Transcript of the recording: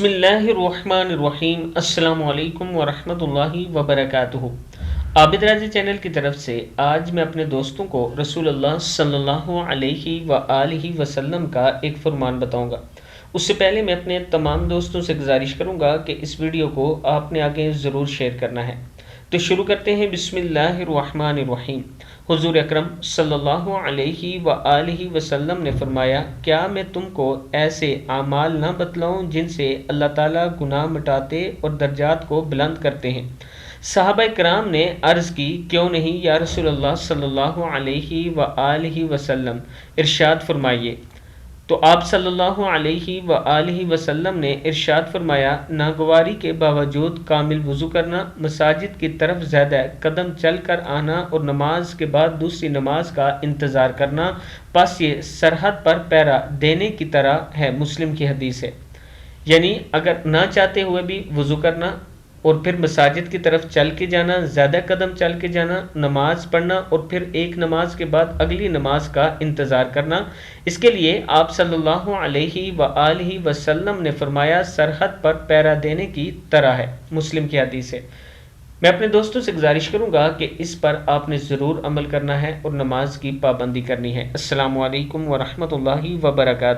بسم اللہ الرحمن الرحیم۔ السلام علیکم ورحمۃ اللہ وبرکاتہ۔ عابد راضی چینل کی طرف سے آج میں اپنے دوستوں کو رسول اللہ صلی اللہ علیہ وآلہ وسلم کا ایک فرمان بتاؤں گا۔ اس سے پہلے میں اپنے تمام دوستوں سے گزارش کروں گا کہ اس ویڈیو کو آپ نے آگے ضرور شیئر کرنا ہے۔ تو شروع کرتے ہیں۔ بسم اللہ الرحمن الرحیم۔ حضور اکرم صلی اللہ علیہ وآلہ وسلم نے فرمایا، کیا میں تم کو ایسے اعمال نہ بتلاؤں جن سے اللہ تعالیٰ گناہ مٹاتے اور درجات کو بلند کرتے ہیں؟ صحابہ کرام نے عرض کی، کیوں نہیں یا رسول اللہ صلی اللہ علیہ وآلہ وسلم، ارشاد فرمائیے۔ تو آپ صلی اللہ علیہ وآلہ وسلم نے ارشاد فرمایا، ناگواری کے باوجود کامل وضو کرنا، مساجد کی طرف زیادہ قدم چل کر آنا اور نماز کے بعد دوسری نماز کا انتظار کرنا، پس یہ سرحد پر پہرا دینے کی طرح ہے۔ مسلم کی حدیث ہے۔ یعنی اگر نہ چاہتے ہوئے بھی وضو کرنا اور پھر مساجد کی طرف چل کے جانا، زیادہ قدم چل کے جانا، نماز پڑھنا اور پھر ایک نماز کے بعد اگلی نماز کا انتظار کرنا، اس کے لیے آپ صلی اللہ علیہ وآلہ وسلم نے فرمایا سرحد پر پہرا دینے کی طرح ہے۔ مسلم کی حدیث ہے۔ میں اپنے دوستوں سے گزارش کروں گا کہ اس پر آپ نے ضرور عمل کرنا ہے اور نماز کی پابندی کرنی ہے۔ السلام علیکم ورحمۃ اللہ وبرکاتہ۔